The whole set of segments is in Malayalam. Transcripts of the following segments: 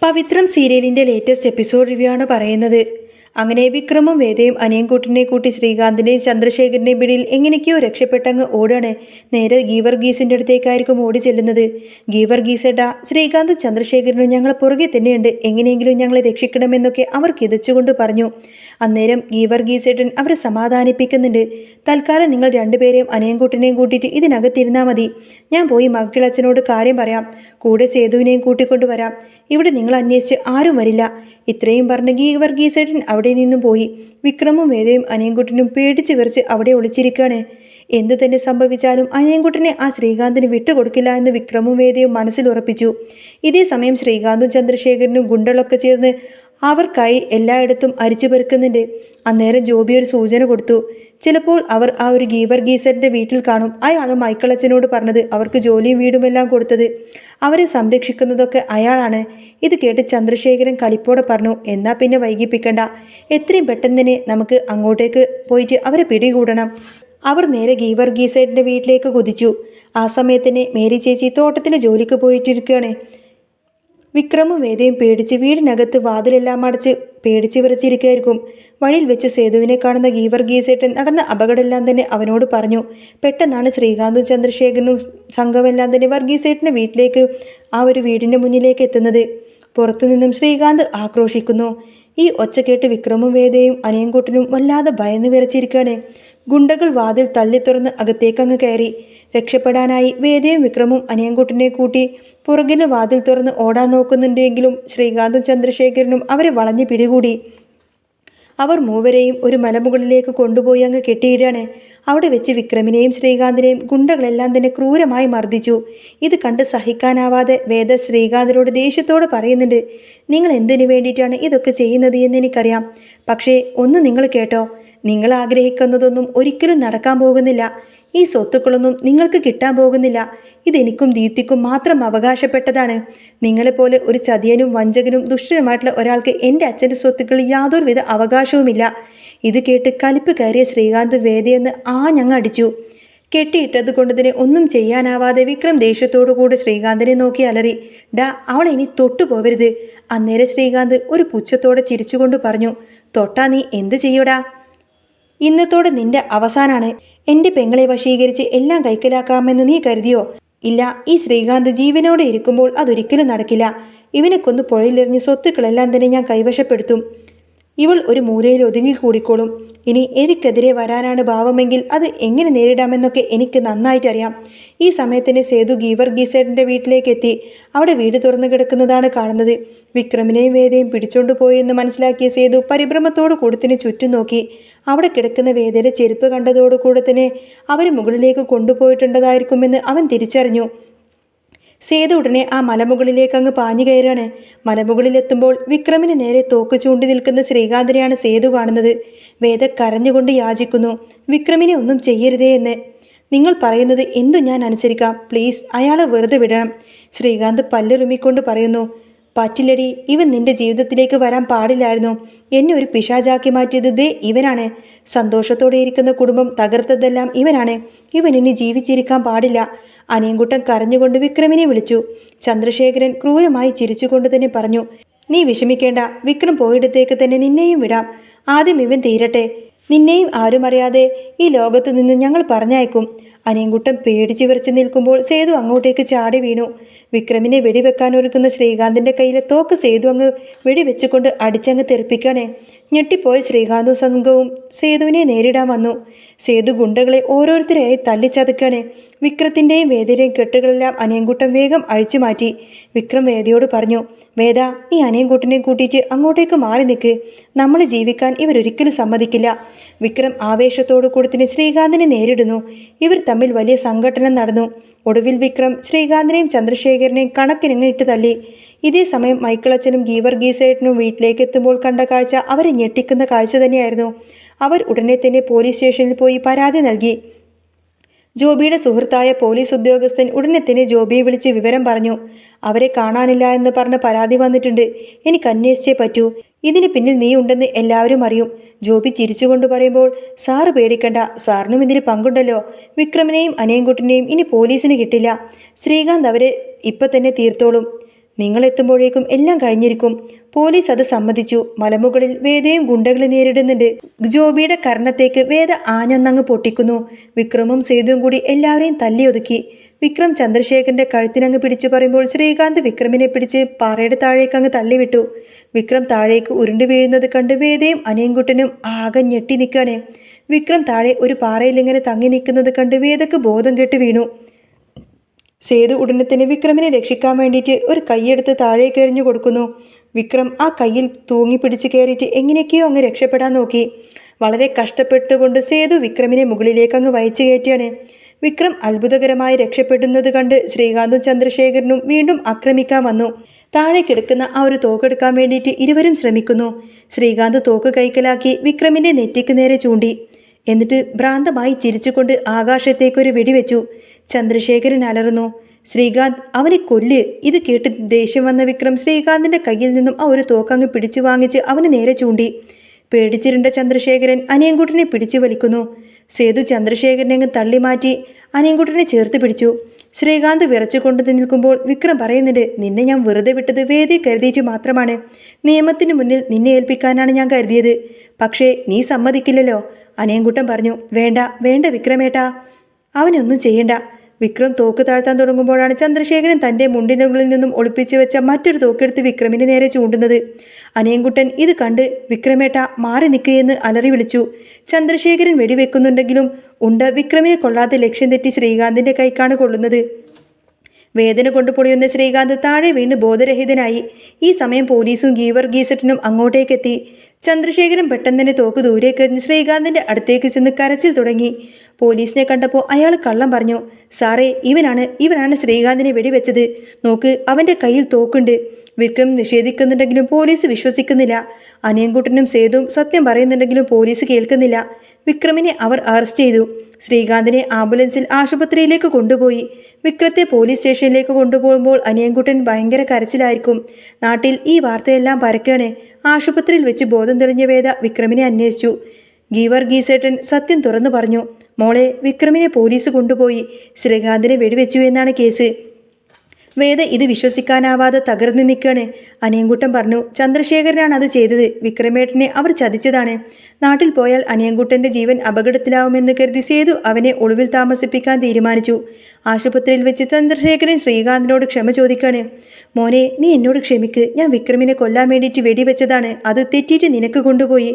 പവിത്രം സീരിയലിൻ്റെ ലേറ്റസ്റ്റ് എപ്പിസോഡ് റിവ്യൂ ആണ് പറയുന്നത്. അങ്ങനെ വിക്രമും വേദയും അനിയൻകുട്ടിനെ കൂട്ടി ശ്രീകാന്തിൻ്റെയും ചന്ദ്രശേഖരൻ്റെയും പിടിയിൽ എങ്ങനെയൊക്കെയോ രക്ഷപ്പെട്ടങ്ങ് ഓടാണ്. നേരെ ഗീവർഗീസിൻ്റെ അടുത്തേക്കായിരിക്കും ഓടി ചെല്ലുന്നത്. ഗീവർഗീസേട്ടാ, ശ്രീകാന്ത് ചന്ദ്രശേഖരനും ഞങ്ങൾ പുറകെ തന്നെയുണ്ട്, എങ്ങനെയെങ്കിലും ഞങ്ങളെ രക്ഷിക്കണമെന്നൊക്കെ അവർ കിതച്ചുകൊണ്ട് പറഞ്ഞു. അന്നേരം ഗീവർഗീസേട്ടൻ അവരെ സമാധാനിപ്പിക്കുന്നുണ്ട്. തൽക്കാലം നിങ്ങൾ രണ്ടുപേരെയും അനിയൻകുട്ടിനെയും കൂട്ടിയിട്ട് ഇതിനകത്തിരുന്നാൽ മതി. ഞാൻ പോയി മക്കളച്ഛനോട് കാര്യം പറയാം. കൂടെ സേതുവിനെയും കൂട്ടിക്കൊണ്ടുവരാം. ഇവിടെ നിങ്ങൾ അന്വേഷിച്ച് ആരും വരില്ല. ഇത്രയും പറഞ്ഞ് ഗീവർഗീസേട്ടൻ അവിടെ നിന്നും പോയി. വിക്രമും വേദയും അനിയൻകുട്ടനും പേടിച്ച് വിറച്ച് അവിടെ ഒളിച്ചിരിക്കുകയാണ്. എന്തു തന്നെ സംഭവിച്ചാലും അനിയൻകുട്ടനെ ആ ശ്രീകാന്തിന് വിട്ടുകൊടുക്കില്ല എന്ന് വിക്രമും വേദയും മനസ്സിൽ ഉറപ്പിച്ചു. ഇതേ സമയം ശ്രീകാന്തും ചന്ദ്രശേഖരനും ഗുണ്ടകളൊക്കെ ചേർന്ന് അവർക്കായി എല്ലായിടത്തും അരിച്ചു പെറുക്കുന്നുണ്ട്. അന്നേരം ജോബി ഒരു സൂചന കൊടുത്തു. ചിലപ്പോൾ അവർ ആ ഒരു ഗീവർഗീസറിൻ്റെ വീട്ടിൽ കാണും. അയാൾ മൈക്കിളച്ചനോട് പറഞ്ഞത് അവർക്ക് ജോലിയും വീടുമെല്ലാം കൊടുത്തത്, അവരെ സംരക്ഷിക്കുന്നതൊക്കെ അയാളാണ്. ഇത് കേട്ട് ചന്ദ്രശേഖരൻ കലിപ്പോടെ പറഞ്ഞു, എന്നാൽ പിന്നെ വൈകിപ്പിക്കണ്ട, എത്രയും പെട്ടെന്ന് തന്നെ നമുക്ക് അങ്ങോട്ടേക്ക് പോയിട്ട് അവരെ പിടികൂടണം. അവർ നേരെ ഗീവർഗീസേട്ടൻ്റെ വീട്ടിലേക്ക് കുതിച്ചു. ആ സമയത്തന്നെ മേരി ചേച്ചി തോട്ടത്തിൽ ജോലിക്ക് പോയിട്ടിരിക്കുകയാണ്. വിക്രമും വേദയും പേടിച്ച് വീടിനകത്ത് വാതിലെല്ലാം അടച്ച് പേടിച്ച് വിറച്ചിരിക്കുകയായിരിക്കും. വഴിയിൽ വെച്ച് സേതുവിനെ കാണുന്ന ഗീവർഗീസേട്ടൻ നടന്ന അപകടമെല്ലാം തന്നെ അവനോട് പറഞ്ഞു. പെട്ടെന്നാണ് ശ്രീകാന്തും ചന്ദ്രശേഖരനും സംഘമെല്ലാം തന്നെ വർഗീസേട്ടൻ്റെ വീട്ടിലേക്ക് ആ ഒരു വീടിൻ്റെ മുന്നിലേക്ക് എത്തുന്നത്. പുറത്തുനിന്നും ശ്രീകാന്ത് ആക്രോശിക്കുന്നു. ഈ ഒച്ച കേട്ട് വിക്രമും വേദയും അനിയൻകുട്ടനും വല്ലാതെ ഭയന്ന് വിറച്ചിരിക്കുകയാണ്. ഗുണ്ടകൾ വാതിൽ തള്ളി തുറന്ന് അകത്തേക്കങ്ങ് കയറി. രക്ഷപ്പെടാനായി വേദയും വിക്രമും അനിയൻകുട്ടനെ കൂട്ടി പുറകിലെ വാതിൽ തുറന്ന് ഓടാൻ നോക്കുന്നുണ്ടെങ്കിലും ശ്രീകാന്തും ചന്ദ്രശേഖരനും അവരെ വളഞ്ഞ് പിടികൂടി. അവർ മൂവരെയും ഒരു മലമുകളിലേക്ക് കൊണ്ടുപോയി അങ്ങ് കെട്ടിയിടാണ്. അവിടെ വെച്ച് വിക്രമിനെയും ശ്രീകാന്തിനെയും ഗുണ്ടകളെല്ലാം തന്നെ ക്രൂരമായി മർദ്ദിച്ചു. ഇത് കണ്ട് സഹിക്കാനാവാതെ വേദ ശ്രീകാന്തിനോട് ദേഷ്യത്തോട് പറയുന്നുണ്ട്, നിങ്ങൾ എന്തിനു വേണ്ടിയിട്ടാണ് ഇതൊക്കെ ചെയ്യുന്നത് എന്ന് എനിക്കറിയാം. പക്ഷേ ഒന്ന് നിങ്ങൾ കേട്ടോ, നിങ്ങൾ ആഗ്രഹിക്കുന്നതൊന്നും ഒരിക്കലും നടക്കാൻ പോകുന്നില്ല. ഈ സ്വത്തുക്കളൊന്നും നിങ്ങൾക്ക് കിട്ടാൻ പോകുന്നില്ല. ഇതെനിക്കും ദീപ്തിക്കും മാത്രം അവകാശപ്പെട്ടതാണ്. നിങ്ങളെപ്പോലെ ഒരു ചതിയനും വഞ്ചകനും ദുഷ്ടനുമായിട്ടുള്ള ഒരാൾക്ക് എൻ്റെ അച്ഛൻ്റെ സ്വത്തുക്കളിൽ യാതൊരുവിധ അവകാശവുമില്ല. ഇത് കേട്ട് കലിപ്പ് കയറിയ ശ്രീകാന്ത് വേദയെന്ന് ഞങ്ങൾ അടിച്ചു. കെട്ടിയിട്ടത് കൊണ്ട് തന്നെ ഒന്നും ചെയ്യാനാവാതെ വിക്രം ദേഷ്യത്തോടു കൂടെ ശ്രീകാന്തിനെ നോക്കി അലറി, ഡാ, അവളെ ഇനി തൊട്ടു പോവരുത്. അന്നേരം ശ്രീകാന്ത് ഒരു പുച്ഛത്തോടെ ചിരിച്ചുകൊണ്ട് പറഞ്ഞു, തൊട്ടാ നീ എന്ത് ചെയ്യൂടാ? ഇന്നത്തോടെ നിന്റെ അവസാനാണ്. എൻ്റെ പെങ്ങളെ വശീകരിച്ച് എല്ലാം കൈക്കലാക്കാമെന്ന് നീ കരുതിയോ? ഇല്ല, ഈ ശ്രീകാന്ത് ജീവനോടെ ഇരിക്കുമ്പോൾ അതൊരിക്കലും നടക്കില്ല. ഇവനെ കൊന്ന് പുഴയിലെറിഞ്ഞ് സ്വത്തുക്കളെല്ലാം തന്നെ ഞാൻ കൈവശപ്പെടുത്തും. ഇവൾ ഒരു മൂലയിൽ ഒതുങ്ങിക്കൂടിക്കോളും. ഇനി എനിക്കെതിരെ വരാനാണ് ഭാവമെങ്കിൽ അത് എങ്ങനെ നേരിടാമെന്നൊക്കെ എനിക്ക് നന്നായിട്ടറിയാം. ഈ സമയത്തിന് സേതു ഗീവർഗീസേട്ടൻ്റെ വീട്ടിലേക്ക് എത്തി. അവിടെ വീട് തുറന്നു കിടക്കുന്നതാണ് കാണുന്നത്. വിക്രമിനെയും വേദയും പിടിച്ചോണ്ടു പോയെന്ന് മനസ്സിലാക്കിയ സേതു പരിഭ്രമത്തോടു കൂടെ തന്നെ ചുറ്റും നോക്കി. അവിടെ കിടക്കുന്ന വേദയുടെ ചെരുപ്പ് കണ്ടതോടുകൂടെ തന്നെ അവർ മുകളിലേക്ക് കൊണ്ടുപോയിട്ടുണ്ടതായിരിക്കുമെന്ന് അവൻ തിരിച്ചറിഞ്ഞു. സേതു ഉടനെ ആ മലമുകളിലേക്ക് അങ്ങ് പാഞ്ഞു കയറാണ്. മലമുകളിലെത്തുമ്പോൾ വിക്രമിന് നേരെ തോക്ക് ചൂണ്ടി നിൽക്കുന്ന ശ്രീകാന്തിനെയാണ് സേതു കാണുന്നത്. വേദ കരഞ്ഞുകൊണ്ട് യാചിക്കുന്നു, വിക്രമിനെ ഒന്നും ചെയ്യരുതേ എന്ന്. നിങ്ങൾ പറയുന്നത് എന്തു ഞാൻ അനുസരിക്കാം, പ്ലീസ് അയാളെ വെറുതെ വിടണം. ശ്രീകാന്ത് പല്ലുറുമിക്കൊണ്ട് പറയുന്നു, പറ്റില്ലടി, ഇവൻ നിന്റെ ജീവിതത്തിലേക്ക് വരാൻ പാടില്ലായിരുന്നു. എന്നെ ഒരു പിശാചാക്കി മാറ്റിയത് ദേ ഇവനാണ്. സന്തോഷത്തോടെ ഇരിക്കുന്ന കുടുംബം തകർത്തതെല്ലാം ഇവനാണ്. ഇവൻ ഇനി ജീവിച്ചിരിക്കാൻ പാടില്ല. അനിയൻകുട്ടൻ കരഞ്ഞുകൊണ്ട് വിക്രമിനെ വിളിച്ചു. ചന്ദ്രശേഖരൻ ക്രൂരമായി ചിരിച്ചുകൊണ്ട് തന്നെ പറഞ്ഞു, നീ വിഷമിക്കേണ്ട, വിക്രം പോയിടത്തേക്ക് തന്നെ നിന്നെയും വിടാം. ആദ്യം ഇവൻ തീരട്ടെ. നിന്നെയും ആരും അറിയാതെ ഈ ലോകത്തു നിന്ന് ഞങ്ങൾ പറഞ്ഞയക്കും. അനിയൻകുട്ടൻ പേടിച്ച് വിറച്ച് നിൽക്കുമ്പോൾ സേതു അങ്ങോട്ടേക്ക് ചാടി വീണു. വിക്രമിനെ വെടിവെക്കാൻ ഒരുക്കുന്ന ശ്രീകാന്തിൻ്റെ കയ്യിലെ തോക്ക് സേതു അങ്ങ് വെടിവെച്ചുകൊണ്ട് അടിച്ചങ്ങ് തെറിപ്പിക്കണേ. ഞെട്ടിപ്പോയ ശ്രീകാന്തും സംഘവും സേതുവിനെ നേരിടാൻ വന്നു. സേതു ഗുണ്ടകളെ ഓരോരുത്തരെയായി തല്ലിച്ചതക്കണേ. വിക്രത്തിൻ്റെയും വേദയുടെയും കെട്ടുകളെല്ലാം അനിയൻകുട്ടൻ വേഗം അഴിച്ചു മാറ്റി. വിക്രം വേദയോട് പറഞ്ഞു, വേദ, ഈ അനിയൻകുട്ടനെ കൂട്ടിയിട്ട് അങ്ങോട്ടേക്ക് മാറി നിൽക്ക്. നമ്മൾ ജീവിക്കാൻ ഇവരൊരിക്കലും സമ്മതിക്കില്ല. വിക്രം ആവേശത്തോടു കൂടി തന്നെ ശ്രീകാന്തിനെ നേരിടുന്നു. ഇവർ തമ്മിൽ വലിയ സംഘട്ടനം നടന്നു. ഒടുവിൽ വിക്രം ശ്രീകാന്തിനെയും ചന്ദ്രശേഖരനെയും കണക്കിനങ്ങ് ഇട്ട് തള്ളി. ഇതേ സമയം മൈക്കിളച്ചനും ഗീവർഗീസേട്ടനും വീട്ടിലേക്ക് എത്തുമ്പോൾ കണ്ട കാഴ്ച അവരെ ഞെട്ടിക്കുന്ന കാഴ്ച തന്നെയായിരുന്നു. അവർ ഉടനെ തന്നെ പോലീസ് സ്റ്റേഷനിൽ പോയി പരാതി നൽകി. ജോബിയുടെ സുഹൃത്തായ പോലീസ് ഉദ്യോഗസ്ഥൻ ഉടനെ തന്നെ ജോബിയെ വിളിച്ച് വിവരം പറഞ്ഞു. അവരെ കാണാനില്ല എന്ന് പറഞ്ഞ് പരാതി വന്നിട്ടുണ്ട്. എനിക്ക് അന്വേഷിച്ചേ പറ്റൂ. ഇതിന് പിന്നിൽ നീ ഉണ്ടെന്ന് എല്ലാവരും അറിയും. ജോബി ചിരിച്ചുകൊണ്ട് പറയുമ്പോൾ, സാറ് പേടിക്കണ്ട, സാറിനും ഇതിന് പങ്കുണ്ടല്ലോ. വിക്രമിനെയും അനിയൻകുട്ടനെയും ഇനി പോലീസിന് കിട്ടില്ല. ശ്രീകാന്ത് അവരെ ഇപ്പം തന്നെ തീർത്തോളും. നിങ്ങൾ എത്തുമ്പോഴേക്കും എല്ലാം കഴിഞ്ഞിരിക്കും. പോലീസ് അത് സമ്മതിച്ചു. മലമുകളിൽ വേദയും ഗുണ്ടകളെ നേരിടുന്നുണ്ട്. ജോബിയുടെ കർണത്തേക്ക് വേദ ആഞ്ഞൊന്നങ്ങ് പൊട്ടിക്കുന്നു. വിക്രമും സേതുവും കൂടി എല്ലാവരെയും തല്ലിയൊതുക്കി. വിക്രം ചന്ദ്രശേഖരന്റെ കഴുത്തിനങ്ങ് പിടിച്ചു പറയുമ്പോൾ ശ്രീകാന്ത് വിക്രമിനെ പിടിച്ച് പാറയുടെ താഴേക്ക് അങ്ങ് തള്ളിവിട്ടു. വിക്രം താഴേക്ക് ഉരുണ്ടു വീഴുന്നത് കണ്ട് വേദയും അനിയൻകുട്ടനും ആകെ ഞെട്ടി നിൽക്കാണ്. വിക്രം താഴെ ഒരു പാറയിൽ ഇങ്ങനെ തങ്ങി നിൽക്കുന്നത് കണ്ട് വേദക്ക് ബോധം കെട്ട് വീണു. സേതു ഉടനെ തന്നെ വിക്രമിനെ രക്ഷിക്കാൻ വേണ്ടിയിട്ട് ഒരു കൈയെടുത്ത് താഴേക്ക് എറിഞ്ഞു കൊടുക്കുന്നു. വിക്രം ആ കയ്യിൽ തൂങ്ങി പിടിച്ച് കയറിയിട്ട് എങ്ങനെയൊക്കെയോ അങ്ങ് രക്ഷപ്പെടാൻ നോക്കി. വളരെ കഷ്ടപ്പെട്ടുകൊണ്ട് സേതു വിക്രമിനെ മുകളിലേക്ക് അങ്ങ് വലിച്ചു കയറ്റിയാണ്. വിക്രം അത്ഭുതകരമായി രക്ഷപ്പെടുന്നത് കണ്ട് ശ്രീകാന്തും ചന്ദ്രശേഖരനും വീണ്ടും ആക്രമിക്കാൻ വന്നു. താഴെ കിടക്കുന്ന ആ ഒരു തോക്കെടുക്കാൻ വേണ്ടിയിട്ട് ഇരുവരും ശ്രമിക്കുന്നു. ശ്രീകാന്ത് തോക്ക് കൈക്കലാക്കി വിക്രമിന്റെ നെറ്റിക്ക് നേരെ ചൂണ്ടി. എന്നിട്ട് ഭ്രാന്തമായി ചിരിച്ചുകൊണ്ട് ആകാശത്തേക്കൊരു വെടിവെച്ചു. ചന്ദ്രശേഖരൻ അലറുന്നു. ശ്രീകാന്ത്, അവനെ കൊല്ല്! ഇത് കേട്ട് ദേഷ്യം വന്ന വിക്രം ശ്രീകാന്തിന്റെ കയ്യിൽ നിന്നും ആ ഒരു തോക്കങ്ങ് പിടിച്ചു വാങ്ങിച്ച് അവന് നേരെ ചൂണ്ടി. പേടിച്ചിരുണ്ട ചന്ദ്രശേഖരൻ അനിയൻകുട്ടനെ പിടിച്ചു വലിക്കുന്നു. സേതു ചന്ദ്രശേഖരനെ അങ്ങ് തള്ളി മാറ്റി അനിയൻകുട്ടനെ ചേർത്ത് പിടിച്ചു. ശ്രീകാന്ത് വിറച്ചുകൊണ്ട് നിൽക്കുമ്പോൾ വിക്രം പറയുന്നുണ്ട്, നിന്നെ ഞാൻ വെറുതെ വിട്ടത് വേദി കരുതിയിട്ട് മാത്രമാണ്. നിയമത്തിന് മുന്നിൽ നിന്നെ ഏൽപ്പിക്കാനാണ് ഞാൻ കരുതിയത്. പക്ഷേ നീ സമ്മതിക്കില്ലല്ലോ. അനിയൻകുട്ടൻ പറഞ്ഞു. വേണ്ട വേണ്ട വിക്രമേട്ടാ, അവനൊന്നും ചെയ്യണ്ട. വിക്രം തോക്ക് താഴ്ത്താൻ തുടങ്ങുമ്പോഴാണ് ചന്ദ്രശേഖരൻ തൻ്റെ മുണ്ടിനുള്ളിൽ നിന്നും ഒളിപ്പിച്ചു വെച്ച മറ്റൊരു തോക്കെടുത്ത് വിക്രമിന് നേരെ ചൂണ്ടുന്നത്. അനിയൻകുട്ടൻ ഇത് കണ്ട് വിക്രമേട്ട മാറി നിൽക്കുകയെന്ന് അലറി വിളിച്ചു. ചന്ദ്രശേഖരൻ വെടിവെക്കുന്നുണ്ടെങ്കിലും ഉണ്ട വിക്രമിനെ കൊള്ളാതെ ലക്ഷ്യം തെറ്റി ശ്രീകാന്തിന്റെ കൈക്കാണ് കൊള്ളുന്നത്. വേദന കൊണ്ട് പൊളിയുന്ന ശ്രീകാന്ത് താഴെ വീണ് ബോധരഹിതനായി. ഈ സമയം പോലീസും ഗീവർഗീസറ്റിനും അങ്ങോട്ടേക്കെത്തി. ചന്ദ്രശേഖരൻ പെട്ടെന്ന് തന്നെ തോക്ക് ദൂരേക്കെറിഞ്ഞ് ശ്രീകാന്തിന്റെ അടുത്തേക്ക് ചെന്ന് കരച്ചിൽ തുടങ്ങി. പോലീസിനെ കണ്ടപ്പോൾ അയാൾ കള്ളം പറഞ്ഞു. സാറേ, ഇവനാണ് ശ്രീകാന്തിനെ വെടിവെച്ചത്. നോക്ക്, അവന്റെ കയ്യിൽ തോക്കുണ്ട്. വിക്രം നിഷേധിക്കുന്നുണ്ടെങ്കിലും പോലീസ് വിശ്വസിക്കുന്നില്ല. അനിയൻകുട്ടനും സേതുവും സത്യം പറയുന്നുണ്ടെങ്കിലും പോലീസ് കേൾക്കുന്നില്ല. വിക്രമിനെ അവർ അറസ്റ്റ് ചെയ്തു. ശ്രീകാന്തിനെ ആംബുലൻസിൽ ആശുപത്രിയിലേക്ക് കൊണ്ടുപോയി. വിക്രത്തെ പോലീസ് സ്റ്റേഷനിലേക്ക് കൊണ്ടുപോകുമ്പോൾ അനിയൻകുട്ടൻ ഭയങ്കര കരച്ചിലായിരിക്കും. നാട്ടിൽ ഈ വാർത്തയെല്ലാം പരക്കാണ്. ആശുപത്രിയിൽ വെച്ച് ബോധം തെളിഞ്ഞ വേദ വിക്രമിനെ അന്വേഷിച്ചു. ഗീവർഗീസേട്ടൻ സത്യം തുറന്നു പറഞ്ഞു. മോളെ, വിക്രമിനെ പോലീസ് കൊണ്ടുപോയി. ശ്രീകാന്തിനെ വെടിവെച്ചു എന്നാണ് കേസ്. വേദ ഇത് വിശ്വസിക്കാനാവാതെ തകർന്നു നിൽക്കാണ്. അനിയൻകുട്ടൻ പറഞ്ഞു, ചന്ദ്രശേഖരനാണ് അത് ചെയ്തത്. വിക്രമേട്ടനെ അവർ ചതിച്ചതാണ്. നാട്ടിൽ പോയാൽ അനിയൻകുട്ടൻ്റെ ജീവൻ അപകടത്തിലാവുമെന്ന് കരുതി സേതു അവനെ ഒളിവിൽ താമസിപ്പിക്കാൻ തീരുമാനിച്ചു. ആശുപത്രിയിൽ വെച്ച് ചന്ദ്രശേഖരൻ ശ്രീകാന്തിനോട് ക്ഷമ ചോദിക്കാണ്. മോനെ, നീ എന്നോട് ക്ഷമിക്ക്. ഞാൻ വിക്രമിനെ കൊല്ലാൻ വേണ്ടിയിട്ട് വെടിവെച്ചതാണ്. അത് തെറ്റിയിട്ട് നിനക്ക് കൊണ്ടുപോയി.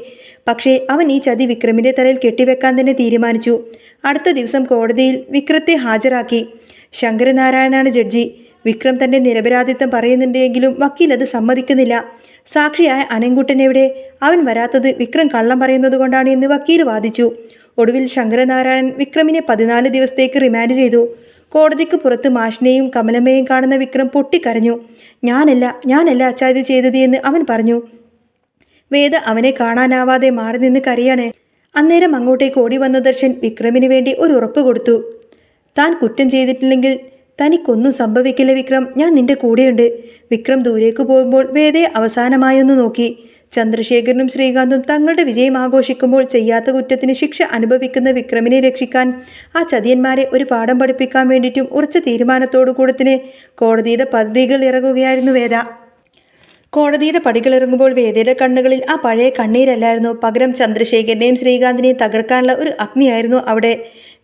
പക്ഷേ അവൻ ഈ ചതി വിക്രമിൻ്റെ തലയിൽ കെട്ടിവെക്കാൻ തന്നെ തീരുമാനിച്ചു. അടുത്ത ദിവസം കോടതിയിൽ വിക്രത്തെ ഹാജരാക്കി. ശങ്കരനാരായണനാണ് ജഡ്ജി. വിക്രം തന്റെ നിരപരാധിത്വം പറയുന്നുണ്ടെങ്കിലും വക്കീൽ അത് സമ്മതിക്കുന്നില്ല. സാക്ഷിയായ അനൻകുട്ടൻ എവിടെ? അവൻ വരാത്തത് വിക്രം കള്ളം പറയുന്നത് കൊണ്ടാണ് എന്ന് വക്കീൽ വാദിച്ചു. ഒടുവിൽ ശങ്കരനാരായണൻ വിക്രമിനെ 14 ദിവസത്തേക്ക് റിമാൻഡ് ചെയ്തു. കോടതിക്ക് പുറത്ത് മാഷിനെയും കമലമ്മയും കാണുന്ന വിക്രം പൊട്ടിക്കരഞ്ഞു. ഞാനല്ല അച്ഛാ ഇത് ചെയ്തത് എന്ന് അവൻ പറഞ്ഞു. വേദ അവനെ കാണാനാവാതെ മാറി നിന്ന് കരയാണ്. അന്നേരം അങ്ങോട്ടേക്ക് ഓടി വന്ന ദർശൻ വിക്രമിന് വേണ്ടി ഒരു ഉറപ്പ് കൊടുത്തു. താൻ കുറ്റം ചെയ്തിട്ടില്ലെങ്കിൽ തനിക്കൊന്നും സംഭവിക്കില്ല വിക്രം, ഞാൻ നിന്റെ കൂടെയുണ്ട്. വിക്രം ദൂരേക്ക് പോകുമ്പോൾ വേദയെ അവസാനമായൊന്ന് നോക്കി. ചന്ദ്രശേഖരനും ശ്രീകാന്തും തങ്ങളുടെ വിജയം ആഘോഷിക്കുമ്പോൾ ചെയ്യാത്ത കുറ്റത്തിന് ശിക്ഷ അനുഭവിക്കുന്ന വിക്രമിനെ രക്ഷിക്കാൻ ആ ചതിയന്മാരെ ഒരു പാഠം പഠിപ്പിക്കാൻ വേണ്ടിയിട്ടും ഉറച്ച തീരുമാനത്തോടു കൂടെ തന്നെ കോടതിയുടെ പദ്ധതികൾ ഇറങ്ങുകയായിരുന്നു വേദ. കോടതിയുടെ പടികളിറങ്ങുമ്പോൾ വേദയുടെ കണ്ണുകളിൽ ആ പഴയ കണ്ണീരല്ലായിരുന്നു, പകരം ചന്ദ്രശേഖരനെയും ശ്രീകാന്തിനെയും തകർക്കാനുള്ള ഒരു അഗ്നിയായിരുന്നു അവിടെ.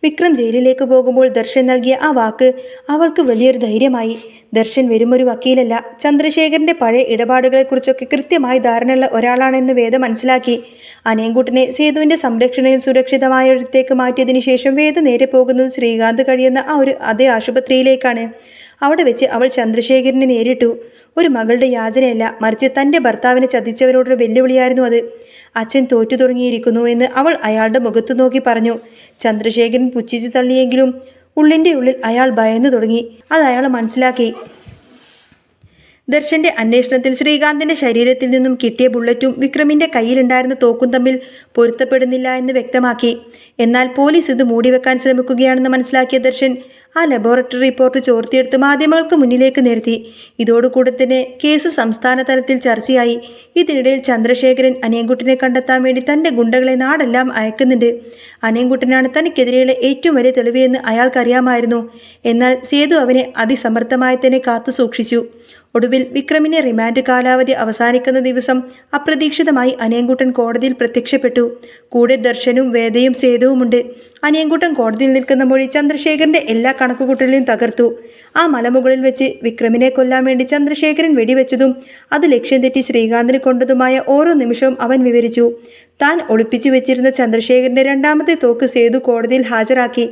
വിക്രം ജയിലിലേക്ക് പോകുമ്പോൾ ദർശൻ നൽകിയ ആ വാക്ക് അവൾക്ക് വലിയൊരു ധൈര്യമായി. ദർശൻ വെറുമൊരു വക്കീലല്ല, ചന്ദ്രശേഖരന്റെ പഴയ ഇടപാടുകളെക്കുറിച്ചൊക്കെ കൃത്യമായി ധാരണയുള്ള ഒരാളാണെന്ന് വേദ മനസ്സിലാക്കി. അനിയൻകുട്ടനെ സേതുവിന്റെ സംരക്ഷണയിൽ സുരക്ഷിതമായ ഇടത്തേക്ക് മാറ്റിയതിനു ശേഷം വേദ നേരെ പോകുന്നത് ശ്രീകാന്ത് കഴിയുന്ന അതേ ആശുപത്രിയിലേക്കാണ്. അവിടെ വെച്ച് അവൾ ചന്ദ്രശേഖരനെ നേരിട്ടു. ഒരു മകളുടെ യാചനയല്ല, മറിച്ച് തൻ്റെ ഭർത്താവിനെ ചതിച്ചവരോടൊരു വെല്ലുവിളിയായിരുന്നു അത്. അച്ഛൻ തോറ്റു തുടങ്ങിയിരിക്കുന്നു എന്ന് അവൾ അയാളുടെ മുഖത്തു നോക്കി പറഞ്ഞു. ചന്ദ്രശേഖരൻ പുച്ഛിച്ചു തള്ളിയെങ്കിലും ഉള്ളിൻ്റെ ഉള്ളിൽ അയാൾ ഭയന്നു തുടങ്ങി. അത് അയാൾ മനസ്സിലാക്കി. ദർശന്റെ അന്വേഷണത്തിൽ ശ്രീകാന്തിന്റെ ശരീരത്തിൽ നിന്നും കിട്ടിയ ബുള്ളറ്റും വിക്രമിന്റെ കയ്യിലുണ്ടായിരുന്ന തോക്കും തമ്മിൽ പൊരുത്തപ്പെടുന്നില്ല എന്ന് വ്യക്തമാക്കി. എന്നാൽ പോലീസ് ഇത് മൂടിവെക്കാൻ ശ്രമിക്കുകയാണെന്ന് മനസ്സിലാക്കിയ ദർശൻ ആ ലബോറട്ടറി റിപ്പോർട്ട് ചോർത്തിയെടുത്ത് മാധ്യമങ്ങൾക്ക് മുന്നിലേക്ക് നിരത്തി. ഇതോടുകൂടെ തന്നെ കേസ് സംസ്ഥാന തലത്തിൽ ചർച്ചയായി. ഇതിനിടയിൽ ചന്ദ്രശേഖരൻ അനിയൻകുട്ടനെ കണ്ടെത്താൻ വേണ്ടി തൻ്റെ ഗുണ്ടകളെ നാടെല്ലാം അയക്കുന്നുണ്ട്. അനിയൻകുട്ടനാണ് തനിക്കെതിരെയുള്ള ഏറ്റവും വലിയ തെളിവ് എന്ന് അയാൾക്കറിയാമായിരുന്നു. എന്നാൽ സേതു അവനെ അതിസമർത്ഥമായി തന്നെ കാത്തു സൂക്ഷിച്ചു. ഒടുവിൽ വിക്രമിന്റെ റിമാൻഡ് കാലാവധി അവസാനിക്കുന്ന ദിവസം അപ്രതീക്ഷിതമായി അനിയൻകുട്ടൻ കോടതിയിൽ പ്രത്യക്ഷപ്പെട്ടു. കൂടെ ദർശനും വേദയും സേതുവുമുണ്ട്. അനിയൻകുട്ടൻ കോടതിയിൽ നിൽക്കുന്ന മൊഴി ചന്ദ്രശേഖരന്റെ എല്ലാ കണക്കുകൂട്ടലിലും തകർത്തു. ആ മലമുകളിൽ വെച്ച് വിക്രമിനെ കൊല്ലാൻ വേണ്ടി ചന്ദ്രശേഖരൻ വെടിവെച്ചതും അത് ലക്ഷ്യം തെറ്റി ശ്രീകാന്തിന് കൊണ്ടതുമായ ഓരോ നിമിഷവും അവൻ വിവരിച്ചു. താൻ ഒളിപ്പിച്ചു വെച്ചിരുന്ന ചന്ദ്രശേഖരന്റെ രണ്ടാമത്തെ തോക്ക് സേതു കോടതിയിൽ ഹാജരാക്കി.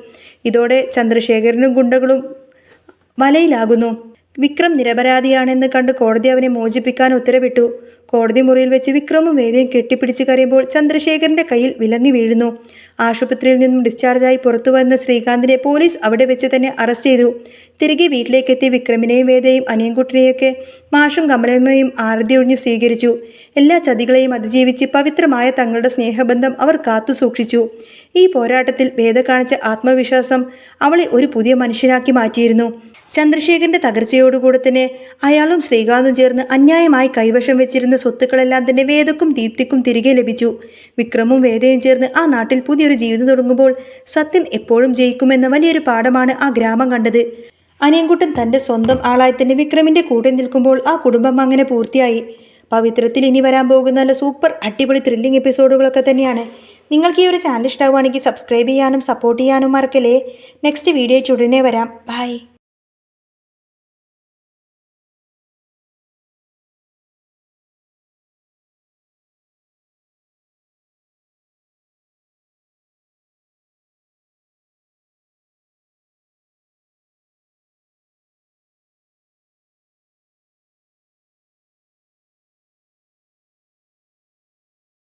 ഇതോടെ ചന്ദ്രശേഖരനും ഗുണ്ടകളും വലയിലാകുന്നു. വിക്രം നിരപരാധിയാണെന്ന് കണ്ട് കോടതി അവനെ മോചിപ്പിക്കാൻ ഉത്തരവിട്ടു. കോടതി മുറിയിൽ വെച്ച് വിക്രമും വേദയും കെട്ടിപ്പിടിച്ച് കരയുമ്പോൾ ചന്ദ്രശേഖരന്റെ കയ്യിൽ വിലങ്ങി വീഴുന്നു. ആശുപത്രിയിൽ നിന്നും ഡിസ്ചാർജായി പുറത്തു വന്ന ശ്രീകാന്തിനെ പോലീസ് അവിടെ വെച്ച് തന്നെ അറസ്റ്റ് ചെയ്തു. തിരികെ വീട്ടിലേക്കെത്തിയ വിക്രമിനെയും വേദയും അനിയൻകുട്ടിനെയൊക്കെ മാഷും കമലമ്മയും ആരതിയൊഴിഞ്ഞ് സ്വീകരിച്ചു. എല്ലാ ചതികളെയും അതിജീവിച്ച് പവിത്രമായ തങ്ങളുടെ സ്നേഹബന്ധം അവർ കാത്തു സൂക്ഷിച്ചു. ഈ പോരാട്ടത്തിൽ വേദ കാണിച്ച ആത്മവിശ്വാസം അവളെ ഒരു പുതിയ മനുഷ്യനാക്കി മാറ്റിയിരുന്നു. ചന്ദ്രശേഖരന്റെ തകർച്ചയോടുകൂടെ തന്നെ അയാളും ശ്രീകാന്തും ചേർന്ന് അന്യായമായി കൈവശം വെച്ചിരുന്ന സ്വത്തുക്കളെല്ലാം തന്നെ വേദക്കും ദീപ്തിക്കും തിരികെ ലഭിച്ചു. വിക്രമും വേദയും ചേർന്ന് ആ നാട്ടിൽ പുതിയൊരു ജീവിതം തുടങ്ങുമ്പോൾ സത്യം എപ്പോഴും ജയിക്കുമെന്ന വലിയൊരു പാഠമാണ് ആ ഗ്രാമം കണ്ടത്. അനിയൻകുട്ടൻ തൻ്റെ സ്വന്തം ആളായി തന്നെ വിക്രമിൻ്റെ കൂടെ നിൽക്കുമ്പോൾ ആ കുടുംബം അങ്ങനെ പൂർത്തിയായി. പവിത്രത്തിൽ ഇനി വരാൻ പോകുന്ന നല്ല സൂപ്പർ അടിപൊളി ത്രില്ലിംഗ് എപ്പിസോഡുകളൊക്കെ തന്നെയാണ്. നിങ്ങൾക്ക് ഈ ഒരു ചാനൽ ഇഷ്ടമാവുകയാണെങ്കിൽ സബ്സ്ക്രൈബ് ചെയ്യാനും സപ്പോർട്ട് ചെയ്യാനും മറക്കല്ലേ. നെക്സ്റ്റ് വീഡിയോ ഉടനെ വരാം. ബൈ.